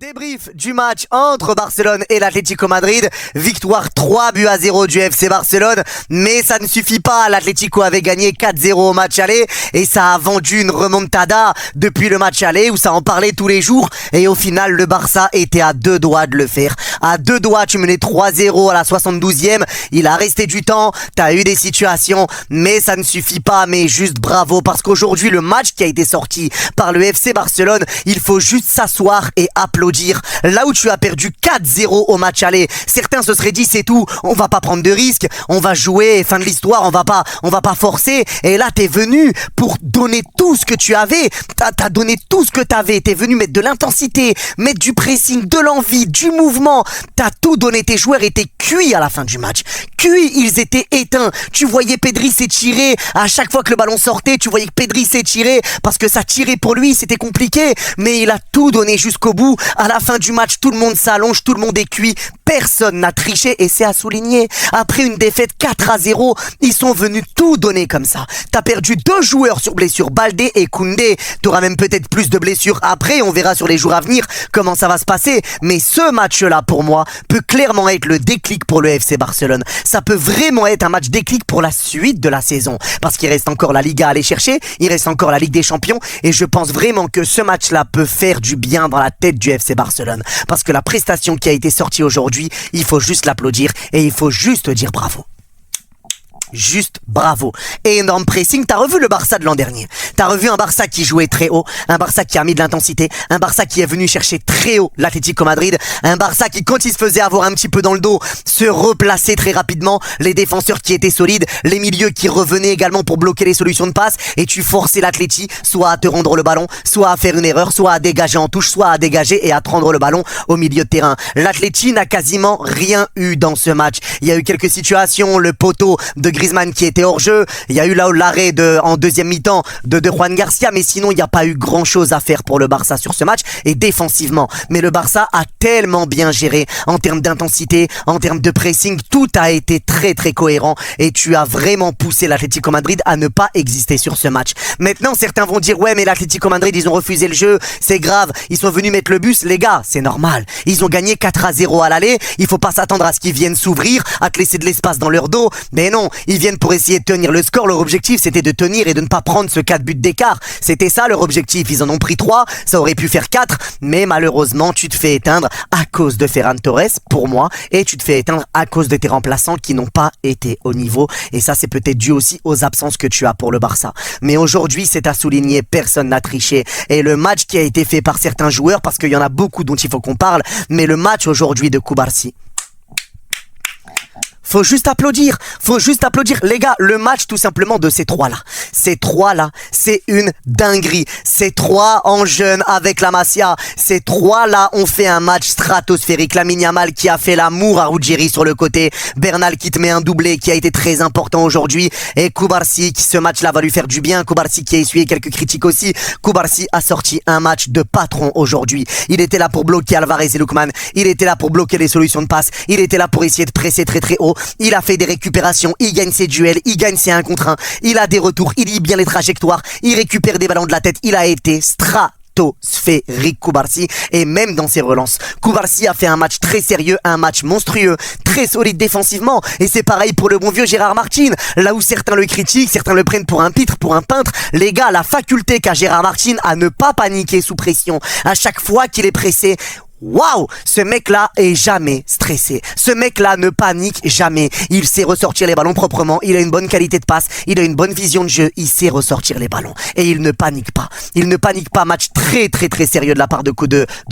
Débrief du match entre Barcelone et l'Atlético Madrid. Victoire 3-0 du FC Barcelone. Mais ça ne suffit pas. L'Atlético avait gagné 4-0 au match aller. Et ça a vendu une remontada depuis le match aller où ça en parlait tous les jours. Et au final, le Barça était à deux doigts de le faire. À deux doigts, tu menais 3-0 à la 72e. Il a resté du temps. T'as eu des situations. Mais ça ne suffit pas. Mais juste bravo. Parce qu'aujourd'hui, le match qui a été sorti par le FC Barcelone, il faut juste s'asseoir et applaudir. Là où tu as perdu 4-0 au match aller, certains se seraient dit c'est tout, on va pas prendre de risques, on va jouer, fin de l'histoire, on va pas forcer. Et là t'es venu pour donner tout ce que tu avais, t'as donné tout ce que t'avais, t'es venu mettre de l'intensité, mettre du pressing, de l'envie, du mouvement, t'as tout donné. Tes joueurs étaient cuits à la fin du match, cuits, ils étaient éteints. Tu voyais Pedri s'étirer à chaque fois que le ballon sortait, tu voyais que Pedri s'étirait parce que ça tirait pour lui, c'était compliqué, mais il a tout donné jusqu'au bout. À la fin du match, tout le monde s'allonge, tout le monde est cuit, personne n'a triché et c'est à souligner. Après une défaite 4-0, ils sont venus tout donner comme ça. T'as perdu 2 joueurs sur blessure, Baldé et Koundé. T'auras même peut-être plus de blessures après, on verra sur les jours à venir comment ça va se passer. Mais ce match-là, pour moi, peut clairement être le déclic pour le FC Barcelone. Ça peut vraiment être un match déclic pour la suite de la saison. Parce qu'il reste encore la Liga à aller chercher, il reste encore la Ligue des Champions et je pense vraiment que ce match-là peut faire du bien dans la tête du FC Barcelone. Parce que la prestation qui a été sortie aujourd'hui, il faut juste l'applaudir et il faut juste dire bravo. Juste bravo. Énorme pressing. T'as revu le Barça de l'an dernier. T'as revu un Barça qui jouait très haut, un Barça qui a mis de l'intensité, un Barça qui est venu chercher très haut l'Atlético Madrid, un Barça qui, quand il se faisait avoir un petit peu dans le dos, se replaçait très rapidement, les défenseurs qui étaient solides, les milieux qui revenaient également pour bloquer les solutions de passe, et tu forçais l'Atleti soit à te rendre le ballon, soit à faire une erreur, soit à dégager en touche, soit à dégager et à te rendre le ballon au milieu de terrain. L'Atleti n'a quasiment rien eu dans ce match. Il y a eu quelques situations, le poteau de Griezmann qui était hors jeu, il y a eu là l'arrêt en deuxième mi-temps de Juan Garcia, mais sinon il n'y a pas eu grand chose à faire pour le Barça sur ce match et défensivement. Mais le Barça a tellement bien géré en termes d'intensité, en termes de pressing, tout a été très très cohérent et tu as vraiment poussé l'Atlético Madrid à ne pas exister sur ce match. Maintenant certains vont dire ouais mais l'Atlético Madrid ils ont refusé le jeu, c'est grave, ils sont venus mettre le bus. Les gars, c'est normal, ils ont gagné 4-0 à l'aller, il faut pas s'attendre à ce qu'ils viennent s'ouvrir, à te laisser de l'espace dans leur dos, mais non, ils viennent pour essayer de tenir le score. Leur objectif c'était de tenir et de ne pas prendre ce 4 buts d'écart, c'était ça leur objectif. Ils en ont pris 3, ça aurait pu faire 4, mais malheureusement tu te fais éteindre à cause de Ferran Torres pour moi, et tu te fais éteindre à cause de tes remplaçants qui n'ont pas été au niveau, et ça c'est peut-être dû aussi aux absences que tu as pour le Barça. Mais aujourd'hui c'est à souligner, personne n'a triché, et le match qui a été fait par certains joueurs, parce qu'il y en a beaucoup dont il faut qu'on parle, mais le match aujourd'hui de Cubarsí, faut juste applaudir, les gars, le match tout simplement de ces trois-là, c'est une dinguerie. Ces 3 en jeune avec la Masia, ces 3-là ont fait un match stratosphérique. Lamine Yamal qui a fait l'amour à Ruggieri sur le côté, Bernal qui te met un doublé qui a été très important aujourd'hui, et Cubarsí qui, ce match-là va lui faire du bien. Cubarsí qui a essuyé quelques critiques aussi. Cubarsí a sorti un match de patron aujourd'hui. Il était là pour bloquer Alvarez et Lookman, il était là pour bloquer les solutions de passe, il était là pour essayer de presser très très haut. Il a fait des récupérations, il gagne ses duels, il gagne ses 1 contre 1, il a des retours, il lit bien les trajectoires, il récupère des ballons de la tête, il a été stratosphérique Cubarsí, et même dans ses relances, Cubarsí a fait un match très sérieux, un match monstrueux, très solide défensivement, et c'est pareil pour le bon vieux Gérard Martin. Là où certains le critiquent, certains le prennent pour un pitre, pour un peintre, les gars, la faculté qu'a Gérard Martin à ne pas paniquer sous pression, à chaque fois qu'il est pressé. Waouh, ce mec-là est jamais stressé. Ce mec-là ne panique jamais. Il sait ressortir les ballons proprement. Il a une bonne qualité de passe. Il a une bonne vision de jeu. Il sait ressortir les ballons. Et il ne panique pas. Il ne panique pas. Match très très très sérieux de la part de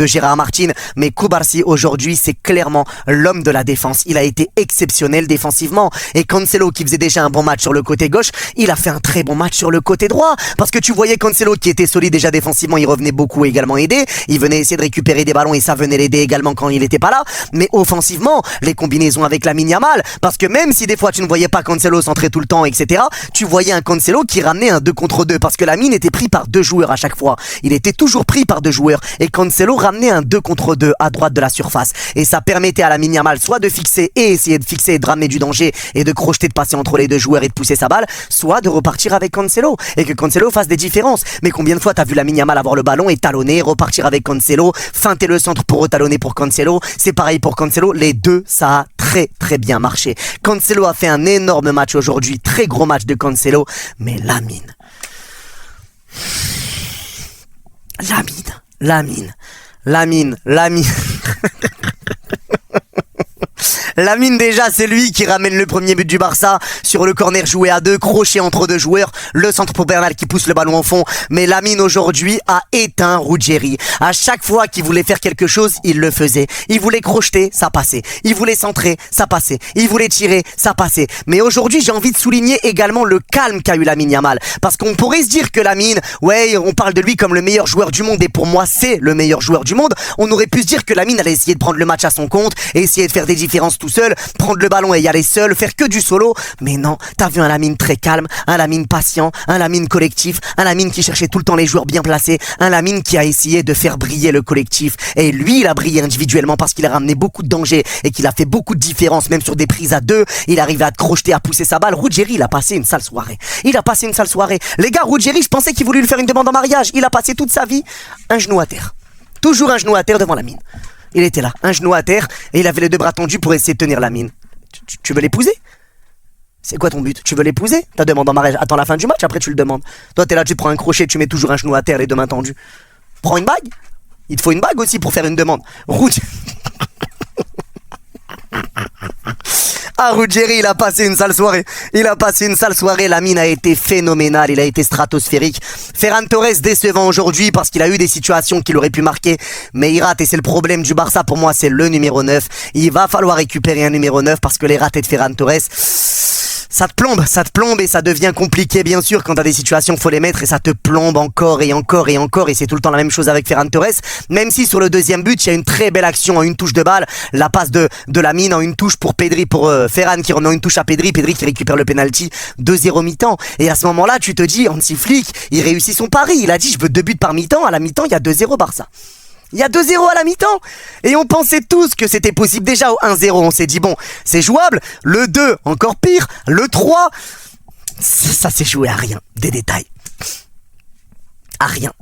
Gérard Martin. Mais Cubarsí aujourd'hui, c'est clairement l'homme de la défense. Il a été exceptionnel défensivement. Et Cancelo, qui faisait déjà un bon match sur le côté gauche, il a fait un très bon match sur le côté droit. Parce que tu voyais Cancelo qui était solide déjà défensivement. Il revenait beaucoup également aider. Il venait essayer de récupérer des ballons et ça venait l'aider également quand il était pas là. Mais offensivement, les combinaisons avec Lamine Yamal, parce que même si des fois tu ne voyais pas Cancelo centrer tout le temps, etc., tu voyais un Cancelo qui ramenait un 2 contre 2, parce que Lamine était pris par 2 joueurs à chaque fois. Il était toujours pris par 2 joueurs, et Cancelo ramenait un 2 contre 2 à droite de la surface, et ça permettait à Lamine Yamal soit de fixer et essayer de fixer et de ramener du danger et de crocheter, de passer entre les 2 joueurs et de pousser sa balle, soit de repartir avec Cancelo et que Cancelo fasse des différences. Mais combien de fois t'as vu Lamine Yamal avoir le ballon et talonner, repartir avec Cancelo, feinter le centre venir pour retalonner pour Cancelo. C'est pareil pour Cancelo. Les deux, ça a très bien marché. Cancelo a fait un énorme match aujourd'hui. Très gros match de Cancelo. Mais Lamine. Lamine déjà c'est lui qui ramène le premier but du Barça sur le corner joué à deux, crochet entre deux joueurs, le centre pour Bernal qui pousse le ballon au fond, mais Lamine aujourd'hui a éteint Ruggeri. À chaque fois qu'il voulait faire quelque chose, il le faisait. Il voulait crocheter, ça passait. Il voulait centrer, ça passait. Il voulait tirer, ça passait. Mais aujourd'hui j'ai envie de souligner également le calme qu'a eu Lamine Yamal, parce qu'on pourrait se dire que Lamine, ouais on parle de lui comme le meilleur joueur du monde et pour moi c'est le meilleur joueur du monde, on aurait pu se dire que Lamine allait essayer de prendre le match à son compte et essayer de faire des différences tout seul, prendre le ballon et y aller seul, faire que du solo. Mais non, t'as vu un Lamine très calme, un Lamine patient, un Lamine collectif, un Lamine qui cherchait tout le temps les joueurs bien placés, un Lamine qui a essayé de faire briller le collectif. Et lui, il a brillé individuellement parce qu'il a ramené beaucoup de dangers et qu'il a fait beaucoup de différences, même sur des prises à deux. Il arrivait à te crocheter, à pousser sa balle. Ruggeri, il a passé une sale soirée. Les gars, Ruggeri, je pensais qu'il voulait lui faire une demande en mariage. Il a passé toute sa vie un genou à terre. Toujours un genou à terre devant Lamine. Il était là, un genou à terre, et il avait les deux bras tendus pour essayer de tenir Lamine. Tu veux l'épouser? C'est quoi ton but? Tu veux l'épouser? Ta demande en mariage, attends la fin du match, après tu le demandes. Toi t'es là, tu prends un crochet, tu mets toujours un genou à terre, les deux mains tendues. Prends une bague. Il te faut une bague aussi pour faire une demande. Ruggeri, il a passé une sale soirée. Lamine a été phénoménal. Il a été stratosphérique. Ferran Torres décevant aujourd'hui parce qu'il a eu des situations qu'il aurait pu marquer. Mais il rate et c'est le problème du Barça. Pour moi, c'est le numéro 9. Il va falloir récupérer un numéro 9 parce que les ratés de Ferran Torres, ça te plombe et ça devient compliqué bien sûr quand t'as des situations faut les mettre et ça te plombe encore et c'est tout le temps la même chose avec Ferran Torres, même si sur le deuxième but il y a une très belle action en une touche de balle, la passe de Lamine en une touche pour Pedri, pour Ferran qui remet une touche à Pedri qui récupère le penalty, 2-0 mi-temps et à ce moment-là tu te dis Hansi Flick il réussit son pari, il a dit je veux 2 buts par mi-temps, à la mi-temps il y a 2-0 Barça. Il y a 2-0 à la mi-temps. Et on pensait tous que c'était possible. Déjà au 1-0, on s'est dit bon, c'est jouable. Le 2, encore pire. Le 3, ça s'est joué à rien. Des détails.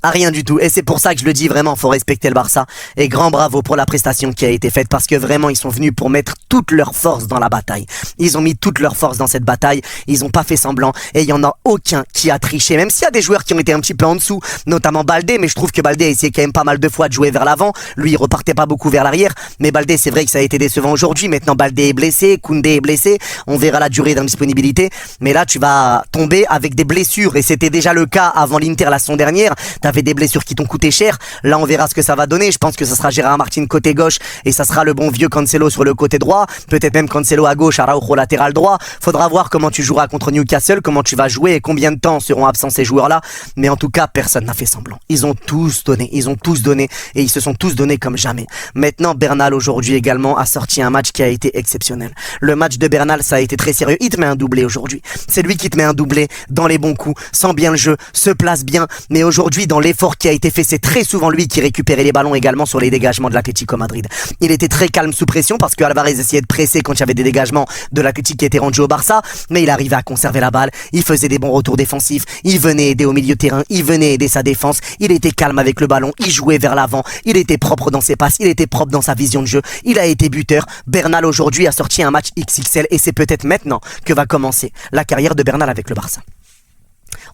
À rien du tout. Et c'est pour ça que je le dis vraiment, faut respecter le Barça. Et grand bravo pour la prestation qui a été faite parce que vraiment ils sont venus pour mettre toute leur force dans la bataille. Ils ont mis toute leur force dans cette bataille. Ils ont pas fait semblant et il y en a aucun qui a triché. Même s'il y a des joueurs qui ont été un petit peu en dessous, notamment Baldé, mais je trouve que Baldé a essayé quand même pas mal de fois de jouer vers l'avant. Lui il repartait pas beaucoup vers l'arrière. Mais Baldé c'est vrai que ça a été décevant aujourd'hui. Maintenant Baldé est blessé, Koundé est blessé. On verra la durée d'indisponibilité. Mais là tu vas tomber avec des blessures et c'était déjà le cas avant l'Inter la saison dernière. T'avais des blessures qui t'ont coûté cher. Là, on verra ce que ça va donner. Je pense que ça sera Gérard Martin côté gauche et ça sera le bon vieux Cancelo sur le côté droit. Peut-être même Cancelo à gauche, Araujo latéral droit. Faudra voir comment tu joueras contre Newcastle, comment tu vas jouer et combien de temps seront absents ces joueurs-là. Mais en tout cas, personne n'a fait semblant. Ils ont tous donné et ils se sont tous donnés comme jamais. Maintenant, Bernal aujourd'hui également a sorti un match qui a été exceptionnel. Le match de Bernal, ça a été très sérieux. Il te met un doublé aujourd'hui. C'est lui qui te met un doublé dans les bons coups, sent bien le jeu, se place bien. Mais aujourd'hui, dans l'effort qui a été fait, c'est très souvent lui qui récupérait les ballons également sur les dégagements de l'Atlético Madrid. Il était très calme sous pression parce que Alvarez essayait de presser quand il y avait des dégagements de l'Atlético qui étaient rendus au Barça, mais il arrivait à conserver la balle, il faisait des bons retours défensifs, il venait aider au milieu de terrain, il venait aider sa défense, il était calme avec le ballon, il jouait vers l'avant, il était propre dans ses passes, il était propre dans sa vision de jeu, il a été buteur. Bernal aujourd'hui a sorti un match XXL et c'est peut-être maintenant que va commencer la carrière de Bernal avec le Barça.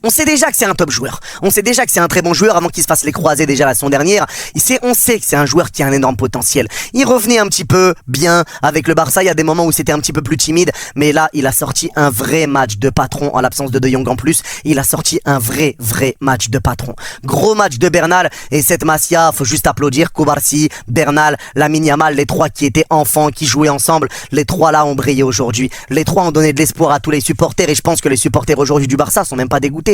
On sait déjà que c'est un top joueur. On sait déjà que c'est un très bon joueur avant qu'il se fasse les croisés déjà la saison dernière. On sait que c'est un joueur qui a un énorme potentiel. Il revenait un petit peu bien avec le Barça. Il y a des moments où c'était un petit peu plus timide. Mais là, il a sorti un vrai match de patron en l'absence de Jong en plus. Il a sorti un vrai match de patron. Gros match de Bernal. Et cette Masia, faut juste applaudir. Cubarsí, Bernal, Lamine Yamal, les trois qui étaient enfants, qui jouaient ensemble. Les trois là ont brillé aujourd'hui. Les trois ont donné de l'espoir à tous les supporters. Et je pense que les supporters aujourd'hui du Barça sont même pas dégoûtés.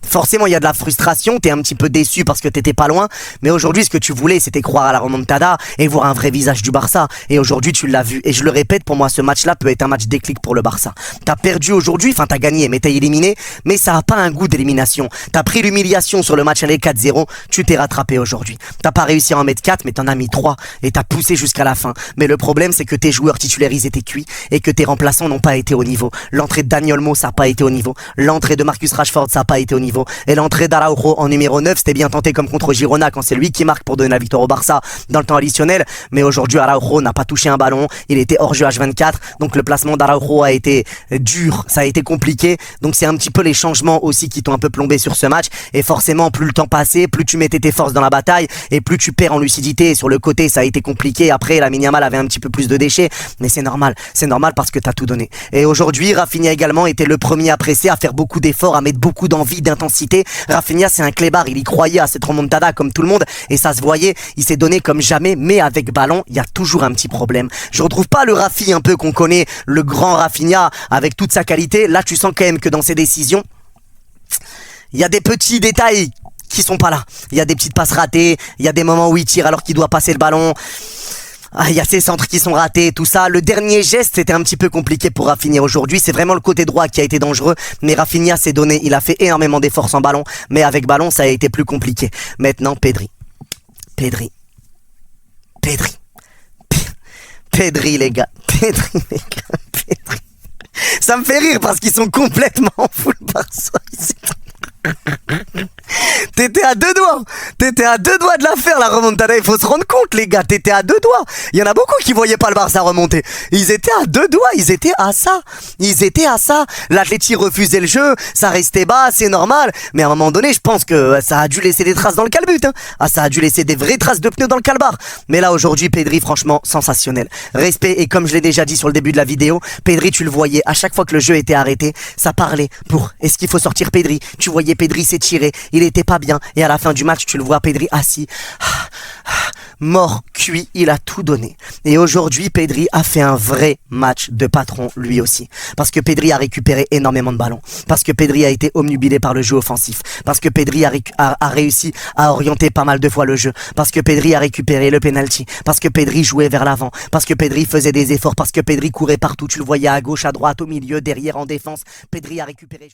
Forcément il y a de la frustration, t'es un petit peu déçu parce que t'étais pas loin, mais aujourd'hui ce que tu voulais c'était croire à la remontada et voir un vrai visage du Barça, et aujourd'hui tu l'as vu, et je le répète, pour moi ce match là peut être un match déclic pour le Barça. T'as perdu aujourd'hui, enfin t'as gagné mais t'as éliminé, mais ça a pas un goût d'élimination. T'as pris l'humiliation sur le match aller 4-0, tu t'es rattrapé aujourd'hui. T'as pas réussi à en mettre 4 mais t'en as mis 3 et t'as poussé jusqu'à la fin. Mais le problème c'est que tes joueurs titulaires ils étaient cuits et que tes remplaçants n'ont pas été au niveau. L'entrée de Dani Olmo ça a pas été au niveau, l'entrée de Marcus Rashford ça ça n'a pas été au niveau. Et l'entrée d'Araujo en numéro 9, c'était bien tenté comme contre Girona quand c'est lui qui marque pour donner la victoire au Barça dans le temps additionnel. Mais aujourd'hui, Araujo n'a pas touché un ballon. Il était hors jeu H24. Donc le placement d'Araujo a été dur. Ça a été compliqué. Donc c'est un petit peu les changements aussi qui t'ont un peu plombé sur ce match. Et forcément, plus le temps passait, plus tu mettais tes forces dans la bataille et plus tu perds en lucidité. Et sur le côté, ça a été compliqué. Après, Lamine Yamal avait un petit peu plus de déchets. Mais c'est normal. C'est normal parce que t'as tout donné. Et aujourd'hui, Rafinha également était le premier à presser, à faire beaucoup d'efforts, à mettre beaucoup d'envie, d'intensité. Rafinha, c'est un clébard. Il y croyait à cette remontada comme tout le monde. Et ça se voyait. Il s'est donné comme jamais. Mais avec ballon, il y a toujours un petit problème. Je retrouve pas le Rafi un peu qu'on connaît, le grand Rafinha avec toute sa qualité. Là, tu sens quand même que dans ses décisions, il y a des petits détails qui sont pas là. Il y a des petites passes ratées. Il y a des moments où il tire alors qu'il doit passer le ballon. Il y a ces centres qui sont ratés, tout ça. Le dernier geste, c'était un petit peu compliqué pour Rafinha aujourd'hui. C'est vraiment le côté droit qui a été dangereux. Mais Rafinha s'est donné. Il a fait énormément d'efforts sans ballon. Mais avec ballon, ça a été plus compliqué. Maintenant, Pedri, les gars. Pedri. Ça me fait rire parce qu'ils sont complètement en full Barça. T'étais à deux doigts de la faire la remontada, il faut se rendre compte les gars, t'étais à deux doigts. Il y en a beaucoup qui voyaient pas le Barça remonter. Ils étaient à deux doigts, ils étaient à ça. L'Atleti refusait le jeu, ça restait bas, c'est normal. Mais à un moment donné, je pense que ça a dû laisser des traces dans le calbut. Ça a dû laisser des vraies traces de pneus dans le calbar. Mais là aujourd'hui, Pedri, franchement, sensationnel. Respect, et comme je l'ai déjà dit sur le début de la vidéo, Pedri, tu le voyais, à chaque fois que le jeu était arrêté, ça parlait pour est-ce qu'il faut sortir Pedri. Tu voyais Pedri s'étirer, il était pas bien. Et à la fin du match, tu le vois, Pedri assis, mort, cuit, il a tout donné. Et aujourd'hui, Pedri a fait un vrai match de patron, lui aussi. Parce que Pedri a récupéré énormément de ballons. Parce que Pedri a été omnubilé par le jeu offensif. Parce que Pedri a réussi à orienter pas mal de fois le jeu. Parce que Pedri a récupéré le penalty. Parce que Pedri jouait vers l'avant. Parce que Pedri faisait des efforts. Parce que Pedri courait partout. Tu le voyais à gauche, à droite, au milieu, derrière, en défense. Pedri a récupéré...